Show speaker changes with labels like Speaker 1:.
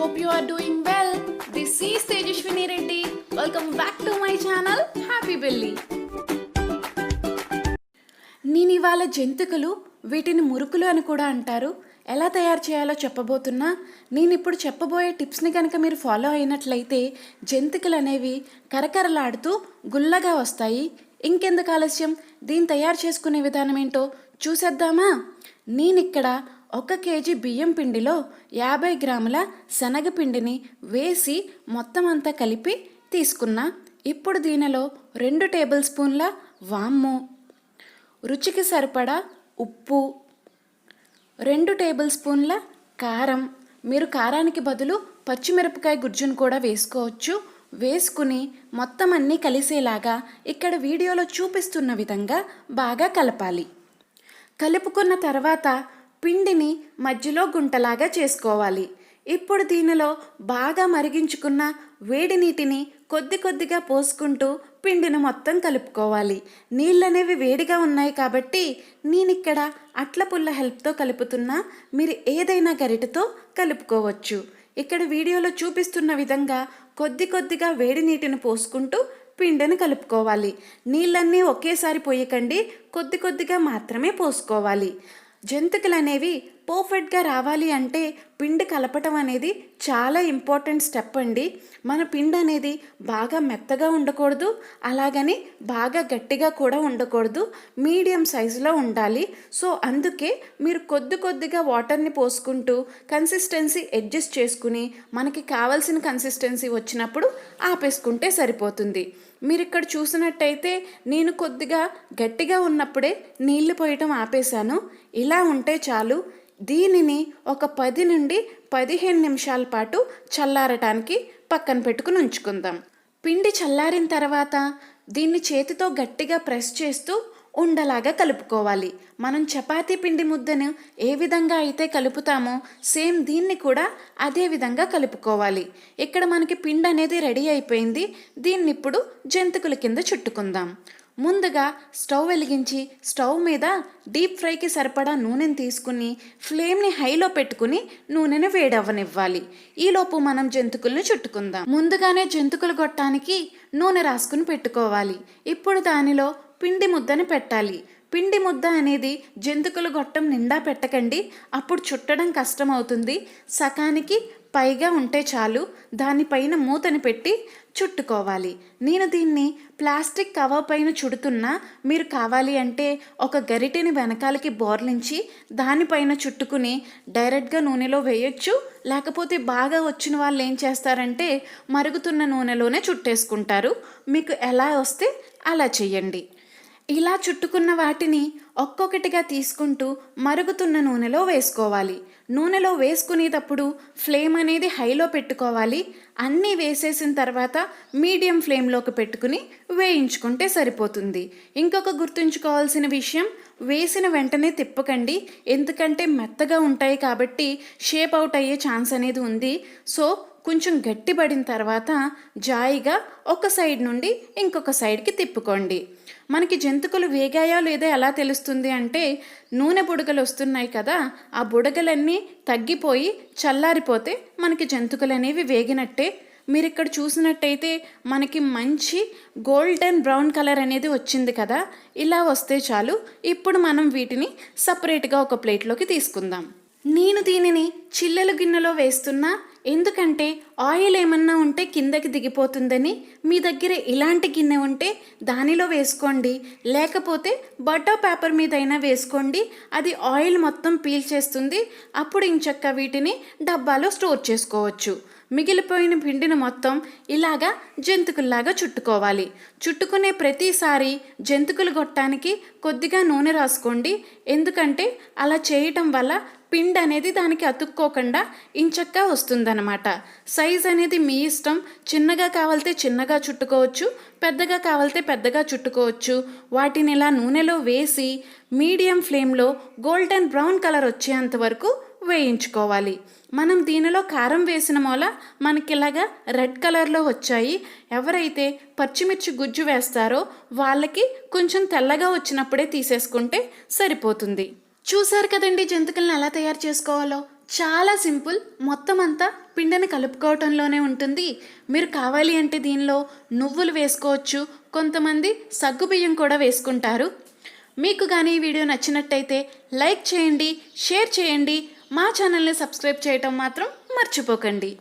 Speaker 1: hope you are doing well. This is Tejashwini Reddy. Welcome back to my channel, Happy Belly. నేను ఇవాళ జంతికలు, వీటిని మురుకులు అని కూడా అంటారు, ఎలా తయారు చేయాలో చెప్పబోతున్నా. నేను ఇప్పుడు చెప్పబోయే టిప్స్ని కనుక మీరు ఫాలో అయినట్లయితే జంతికలు అనేవి కరకరలాడుతూ గుల్లగా వస్తాయి. ఇంకెందుకు ఆలస్యం, దీన్ని తయారు చేసుకునే విధానం ఏంటో చూసేద్దామా. నేను ఇక్కడ 1 కేజీ బియ్యం పిండిలో 50 గ్రాముల శనగపిండిని వేసి మొత్తం అంతా కలిపి తీసుకున్నా. ఇప్పుడు దీనిలో 2 టేబుల్ స్పూన్ల వాము, రుచికి సరిపడా ఉప్పు, 2 టేబుల్ స్పూన్ల కారం, మీరు కారానికి బదులు పచ్చిమిరపకాయ గుజ్జును కూడా వేసుకోవచ్చు. వేసుకుని మొత్తం అన్నీ కలిసేలాగా ఇక్కడ వీడియోలో చూపిస్తున్న విధంగా బాగా కలపాలి. కలుపుకున్న తర్వాత పిండిని మధ్యలో గుంటలాగా చేసుకోవాలి. ఇప్పుడు దీనిలో బాగా మరిగించుకున్న వేడి నీటిని కొద్ది కొద్దిగా పోసుకుంటూ పిండిని మొత్తం కలుపుకోవాలి. నీళ్ళనేవి వేడిగా ఉన్నాయి కాబట్టి నేను ఇక్కడ అట్ల పుల్ల హెల్ప్తో కలుపుతున్నా, మీరు ఏదైనా గరిటెతో కలుపుకోవచ్చు. ఇక్కడ వీడియోలో చూపిస్తున్న విధంగా కొద్ది కొద్దిగా వేడి నీటిని పోసుకుంటూ పిండిని కలుపుకోవాలి. నీళ్ళన్నీ ఒకేసారి పోయకండి, కొద్ది కొద్దిగా మాత్రమే పోసుకోవాలి. జంతికలు అనేవి పర్ఫెక్ట్గా రావాలి అంటే పిండి కలపటం అనేది చాలా ఇంపార్టెంట్ స్టెప్ అండి. మన పిండి అనేది బాగా మెత్తగా ఉండకూడదు, అలాగని బాగా గట్టిగా కూడా ఉండకూడదు, మీడియం సైజులో ఉండాలి. సో అందుకే మీరు కొద్ది కొద్దిగా వాటర్ని పోసుకుంటూ కన్సిస్టెన్సీ అడ్జస్ట్ చేసుకుని మనకి కావాల్సిన కన్సిస్టెన్సీ వచ్చినప్పుడు ఆపేసుకుంటే సరిపోతుంది. మీరు ఇక్కడ చూసినట్టయితే నేను కొద్దిగా గట్టిగా ఉన్నప్పుడే నీళ్లు పోయటం ఆపేశాను. ఇలా ఉంటే చాలు. దీనిని ఒక 10 నుండి 15 నిమిషాల పాటు చల్లారటానికి పక్కన పెట్టుకుని ఉంచుకుందాం. పిండి చల్లారిన తర్వాత దీన్ని చేతితో గట్టిగా ప్రెస్ చేస్తూ ఉండలాగా కలుపుకోవాలి. మనం చపాతీ పిండి ముద్దను ఏ విధంగా అయితే కలుపుతామో సేమ్ దీన్ని కూడా అదే విధంగా కలుపుకోవాలి. ఇక్కడ మనకి పిండి అనేది రెడీ అయిపోయింది. దీన్ని ఇప్పుడు జంతికల కింద చుట్టుకుందాం. ముందుగా స్టవ్ వెలిగించి స్టవ్ మీద డీప్ ఫ్రైకి సరిపడా నూనెని తీసుకుని ఫ్లేమ్ని హైలో పెట్టుకుని నూనెని వేడవ్వనివ్వాలి. ఈలోపు మనం జంతికలను చుట్టుకుందాం. ముందుగానే జంతికలు గొట్టానికి నూనె రాసుకుని పెట్టుకోవాలి. ఇప్పుడు దానిలో పిండి ముద్దను పెట్టాలి. పిండి ముద్ద అనేది జంతికలు గొట్టం నిండా పెట్టకండి, అప్పుడు చుట్టడం కష్టం అవుతుంది. సకానికి పైగా ఉంటే చాలు. దానిపైన మూతని పెట్టి చుట్టుకోవాలి. నేను దీన్ని ప్లాస్టిక్ కవర్ పైన చుడుతున్నా, మీరు కావాలి అంటే ఒక గరిటెని వెనకాలకి బోర్లించి దానిపైన చుట్టుకుని డైరెక్ట్గా నూనెలో వేయొచ్చు. లేకపోతే బాగా వచ్చిన వాళ్ళు ఏం చేస్తారంటే మరుగుతున్న నూనెలోనే చుట్టేసుకుంటారు. మీకు ఎలా వస్తే అలా చెయ్యండి. ఇలా చుట్టుకున్న వాటిని ఒక్కొక్కటిగా తీసుకుంటూ మరుగుతున్న నూనెలో వేసుకోవాలి. నూనెలో వేసుకునేటప్పుడు ఫ్లేమ్ అనేది హైలో పెట్టుకోవాలి. అన్నీ వేసేసిన తర్వాత మీడియం ఫ్లేమ్లోకి పెట్టుకుని వేయించుకుంటే సరిపోతుంది. ఇంకొక గుర్తుంచుకోవాల్సిన విషయం, వేసిన వెంటనే తిప్పకండి, ఎందుకంటే మెత్తగా ఉంటాయి కాబట్టి షేప్ అవుట్ అయ్యే ఛాన్స్ అనేది ఉంది. సో కొంచెం గట్టిపడిన తర్వాత జాయిగా ఒక సైడ్ నుండి ఇంకొక సైడ్కి తిప్పుకోండి. మనకి జంతికలు వేగాయో లేదో ఎలా తెలుస్తుంది అంటే నూనె బుడగలు వస్తున్నాయి కదా, ఆ బుడగలన్నీ తగ్గిపోయి చల్లారిపోతే మనకి జంతికలు అనేవి వేగినట్టే. మీరు ఇక్కడ చూసినట్టయితే మనకి మంచి గోల్డెన్ బ్రౌన్ కలర్ అనేది వచ్చింది కదా, ఇలా వస్తే చాలు. ఇప్పుడు మనం వీటిని సపరేట్గా ఒక ప్లేట్లోకి తీసుకుందాం. నేను దీనిని చిల్లెల గిన్నెలో వేస్తున్నా, ఎందుకంటే ఆయిల్ ఏమన్నా ఉంటే కిందకి దిగిపోతుందని. మీ దగ్గర ఇలాంటి గిన్నె ఉంటే దానిలో వేసుకోండి, లేకపోతే బటర్ పేపర్ మీద అయినా వేసుకోండి. అది ఆయిల్ మొత్తం పీల్చేస్తుంది. అప్పుడు ఇంచక్క వీటిని డబ్బాలో స్టోర్ చేసుకోవచ్చు. మిగిలిపోయిన పిండిని మొత్తం ఇలాగా జంతికల్లాగా చుట్టుకోవాలి. చుట్టుకునే ప్రతిసారి జంతికలు గొట్టానికి కొద్దిగా నూనె రాసుకోండి, ఎందుకంటే అలా చేయటం వల్ల పిండి అనేది దానికి అతుక్కోకుండా ఇంచక్కా వస్తుందన్నమాట. సైజ్ అనేది మీ ఇష్టం, చిన్నగా కావాలితే చిన్నగా చుట్టుకోవచ్చు, పెద్దగా కావాలితే పెద్దగా చుట్టుకోవచ్చు. వాటిని ఇలా నూనెలో వేసి మీడియం ఫ్లేమ్లో గోల్డెన్ బ్రౌన్ కలర్ వచ్చేంత వరకు వేయించుకోవాలి. మనం దీనిలో కారం వేసిన మూల మనకి ఇలాగా రెడ్ కలర్లో వచ్చాయి. ఎవరైతే పచ్చిమిర్చి గుజ్జు వేస్తారో వాళ్ళకి కొంచెం తెల్లగా వచ్చినప్పుడే తీసేసుకుంటే సరిపోతుంది. చూసారు కదండి జంతికలను ఎలా తయారు చేసుకోవాలో. చాలా సింపుల్. మొత్తం అంతా పిండిని కలుపుకోవటంలోనే ఉంటుంది. మీరు కావాలి అంటే దీనిలో నువ్వులు వేసుకోవచ్చు, కొంతమంది సగ్గుబియ్యం కూడా వేసుకుంటారు. మీకు కానీ ఈ వీడియో నచ్చినట్టయితే లైక్ చేయండి, షేర్ చేయండి, మా ఛానల్ని సబ్స్క్రైబ్ చేయటం మాత్రం మర్చిపోకండి.